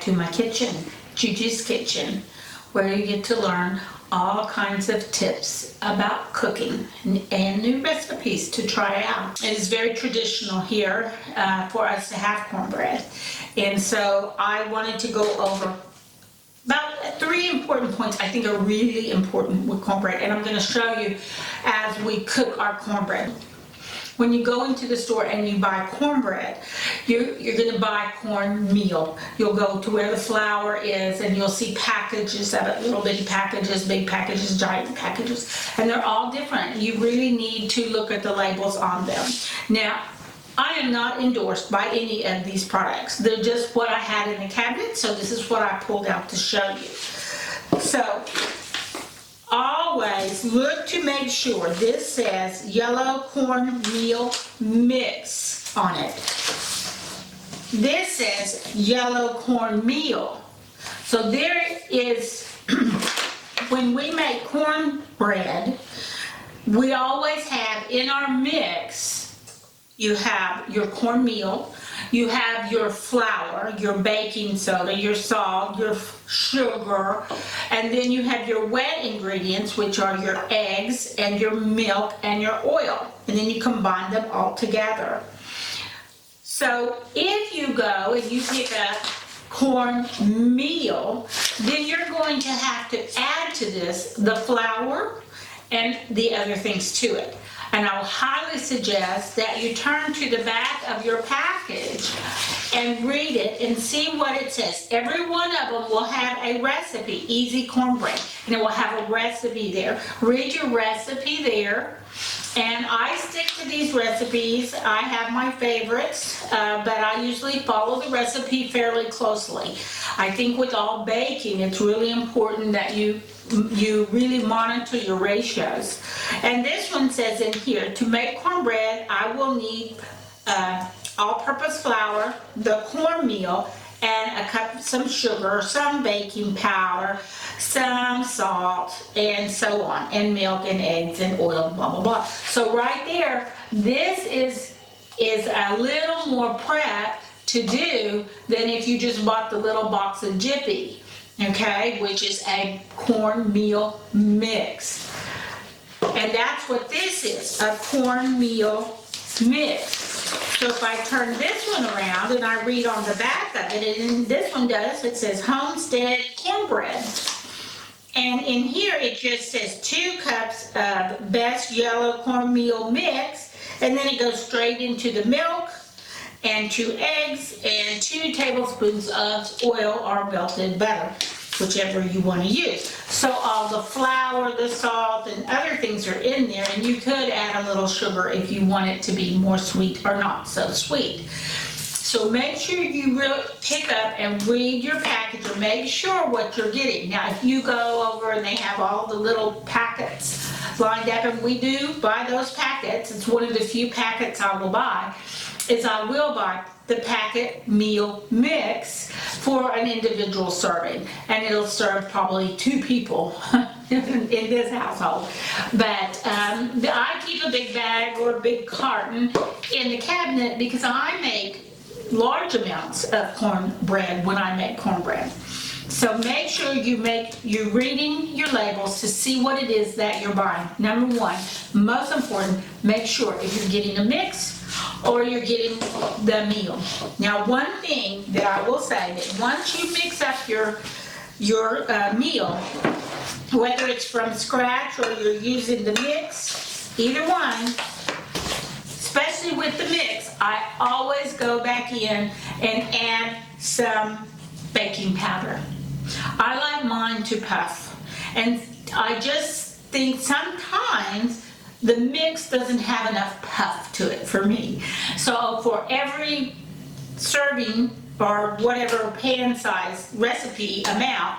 to my kitchen, Gigi's Kitchen, where you get to learn all kinds of tips about cooking and new recipes to try out. It is very traditional here for us to have cornbread, and so I wanted to go over about 3 important points I think are really important with cornbread, and I'm going to show you as we cook our cornbread. When you go into the store and you buy cornbread, you're going to buy cornmeal. You'll go to where the flour is and you'll see packages of it, little bitty packages, big packages, giant packages, and they're all different. You really need to look at the labels on them. Now, I am not endorsed by any of these products. They're just what I had in the cabinet, so this is what I pulled out to show you. So, always look to make sure this says yellow cornmeal mix on it. This says yellow cornmeal. So there is, when we make cornbread, we always have in our mix, you have your cornmeal, you have your flour, your baking soda, your salt, your sugar, and then you have your wet ingredients, which are your eggs and your milk and your oil, and then you combine them all together. So if you go and you pick up cornmeal, then you're going to have to add to this the flour and the other things to it. And I will highly suggest that you turn to the back of your package and read it and see what it says. Every one of them will have a recipe, easy cornbread, and it will have a recipe there. Read your recipe there. And I stick to these recipes. I have my favorites, but I usually follow the recipe fairly closely. I think with all baking, it's really important that you really monitor your ratios. And this one says in here, to make cornbread, I will need all-purpose flour, the cornmeal, and a cup, some sugar, some baking powder, some salt, and so on, and milk and eggs and oil, blah, blah, blah. So right there, this is a little more prep to do than if you just bought the little box of Jiffy, okay, which is a cornmeal mix. And that's what this is, a cornmeal mix. So if I turn this one around and I read on the back of it, and this one does, it says Homestead Cornbread. And in here it just says 2 cups of best yellow cornmeal mix, and then it goes straight into the milk and 2 eggs and 2 tablespoons of oil or melted butter, whichever you want to use. So all the flour, the salt, and other things are in there, and you could add a little sugar if you want it to be more sweet or not so sweet. So make sure you really pick up and read your package and make sure what you're getting. Now, if you go over and they have all the little packets lined up, and we do buy those packets, it's one of the few packets I will buy, is I will buy the packet meal mix for an individual serving, and it'll serve probably 2 people in this household. But I keep a big bag or a big carton in the cabinet because I make large amounts of cornbread when I make cornbread. So make sure you're reading your labels to see what it is that you're buying. Number 1, most important, make sure if you're getting a mix or you're getting the meal. Now, one thing that I will say, that once you mix up your meal, whether it's from scratch or you're using the mix, either one, especially with the mix, I always go back in and add some baking powder. I like mine to puff, and I just think sometimes the mix doesn't have enough puff to it for me. So for every serving or whatever pan size recipe amount,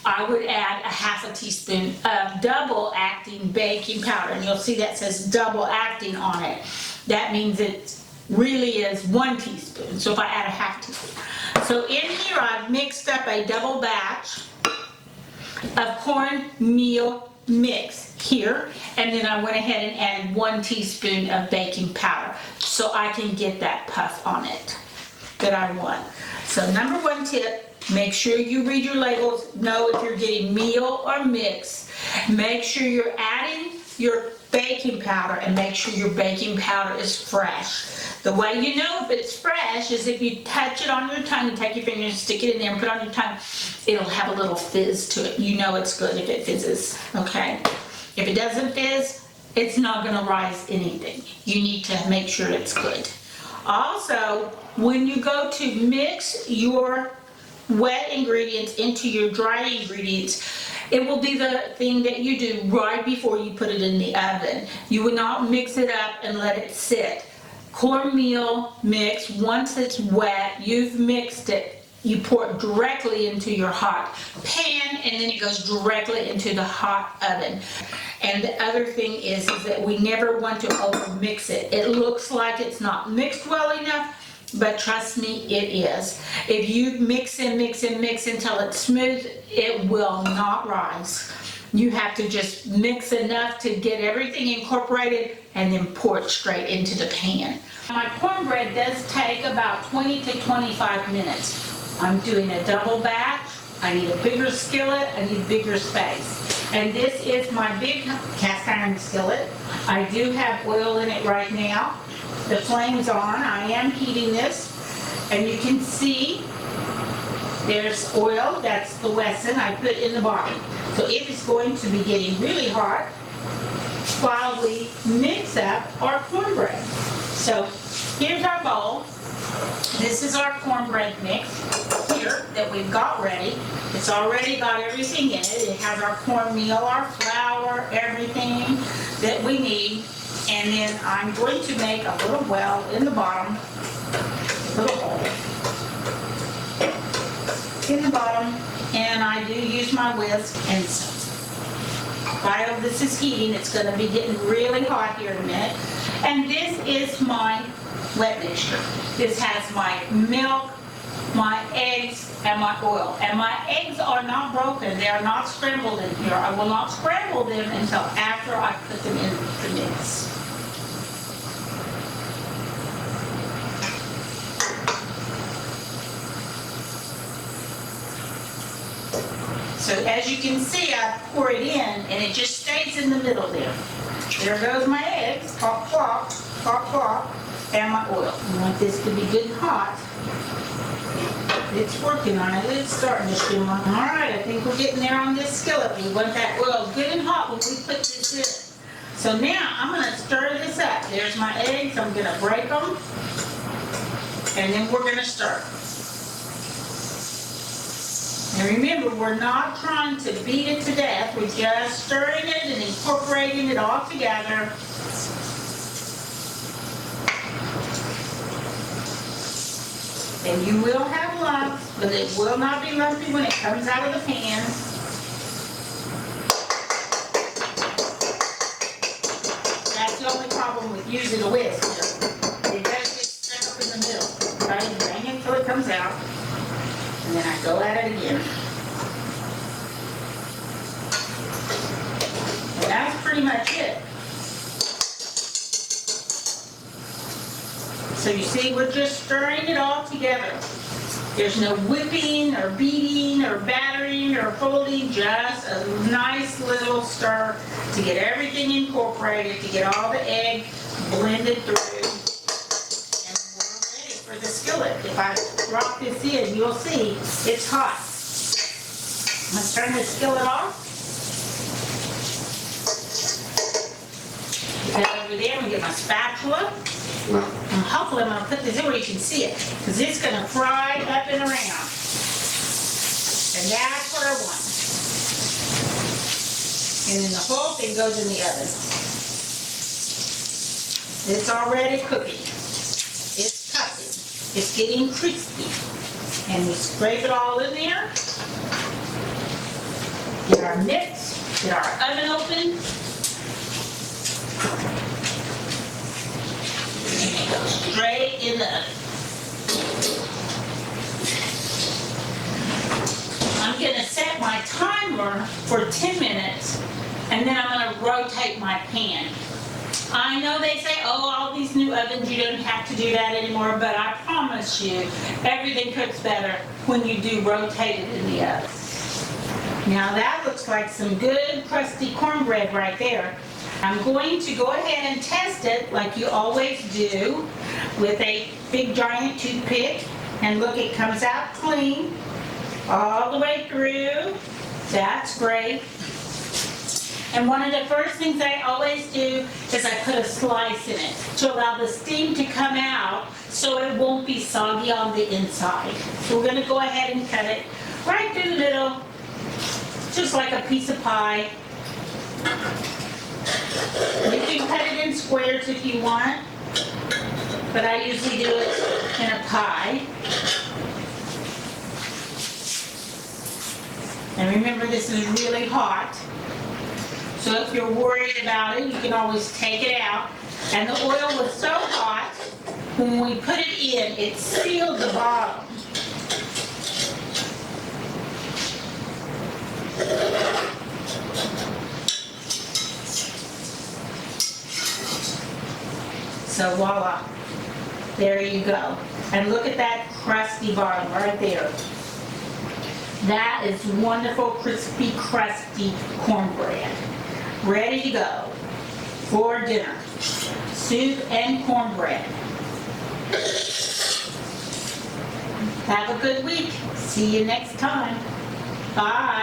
I would add a ½ teaspoon of double acting baking powder, and you'll see that says double acting on it. That means it really is 1 teaspoon. So if I add a ½ teaspoon. So in here I've mixed up a double batch of cornmeal mix here, and then I went ahead and added 1 teaspoon of baking powder so I can get that puff on it that I want. So number 1 tip, Make sure you read your labels, know if you're getting meal or mix. Make sure you're adding your baking powder and make sure your baking powder is fresh. The way you know if it's fresh is if you touch it on your tongue and take your finger and stick it in there and put it on your tongue, it'll have a little fizz to it. You know it's good if it fizzes, okay? If it doesn't fizz, it's not gonna rise anything. You need to make sure it's good. Also, when you go to mix your wet ingredients into your dry ingredients, it will be the thing that you do right before you put it in the oven. You would not mix it up and let it sit. Cornmeal mix, once it's wet, you've mixed it, you pour it directly into your hot pan and then it goes directly into the hot oven. And the other thing is that we never want to over mix it. It looks like it's not mixed well enough, but trust me, it is. If you mix and mix and mix until it's smooth, it will not rise. You have to just mix enough to get everything incorporated and then pour it straight into the pan. My cornbread does take about 20 to 25 minutes. I'm doing a double batch. I need a bigger skillet, I need bigger space. And this is my big cast iron skillet. I do have oil in it right now. The flame's on, I am heating this, and you can see there's oil, that's the Wesson I put in the bottom. So it is going to be getting really hot while we mix up our cornbread. So here's our bowl. This is our cornbread mix here that we've got ready. It's already got everything in it. It has our cornmeal, our flour, everything that we need. And then I'm going to make a little well in the bottom, little hole in the bottom, and I do use my whisk. And so while this is heating, it's going to be getting really hot here in a minute. And this is my wet mixture. This has my milk, my eggs, and my oil. And my eggs are not broken. They are not scrambled in here. I will not scramble them until after I put them in the mix. So as you can see, I pour it in and it just stays in the middle there. There goes my eggs, pop, pop, pop, pop, and my oil. I want this to be good and hot. It's working on it. It's starting to shimmer. All right, I think we're getting there on this skillet. We want that oil good and hot when we put this in. So now I'm going to stir this up. There's my eggs. I'm going to break them. And then we're going to stir. And remember, we're not trying to beat it to death. We're just stirring it and incorporating it all together. And you will have lumps, but it will not be lumpy when it comes out of the pan. That's the only problem with using a whisk. It does get stuck up in the middle. Try to bang it until it comes out. And then I go at it again. And that's pretty much it. So you see, we're just stirring it all together. There's no whipping or beating or battering or folding, just a nice little stir to get everything incorporated, to get all the egg blended through. And we're ready for the skillet. If I drop this in, you'll see it's hot. Let's turn the skillet off. Get that over there and get my spatula. And hopefully I'm going to put this in where you can see it, because it's going to fry up and around. And that's what I want. And then the whole thing goes in the oven. It's already cooking. It's cooking. It's getting crispy. And we scrape it all in there. Get our mix. Get our oven open. And go straight in the oven. I'm going to set my timer for 10 minutes, and then I'm going to rotate my pan. I know they say, oh, all these new ovens, you don't have to do that anymore, but I promise you, everything cooks better when you do rotate it in the oven. Now that looks like some good crusty cornbread right there. I'm going to go ahead and test it like you always do with a big giant toothpick. And look, it comes out clean all the way through. That's great. And one of the first things I always do is I put a slice in it to allow the steam to come out so it won't be soggy on the inside. So we're going to go ahead and cut it right through the middle, just like a piece of pie. You can cut it in squares if you want, but I usually do it in a pie. And remember, this is really hot. So if you're worried about it, you can always take it out. And the oil was so hot, when we put it in, it sealed the bottom. So voila, there you go. And look at that crusty bottom right there. That is wonderful, crispy, crusty cornbread. Ready to go for dinner. Soup and cornbread. Have a good week. See you next time. Bye.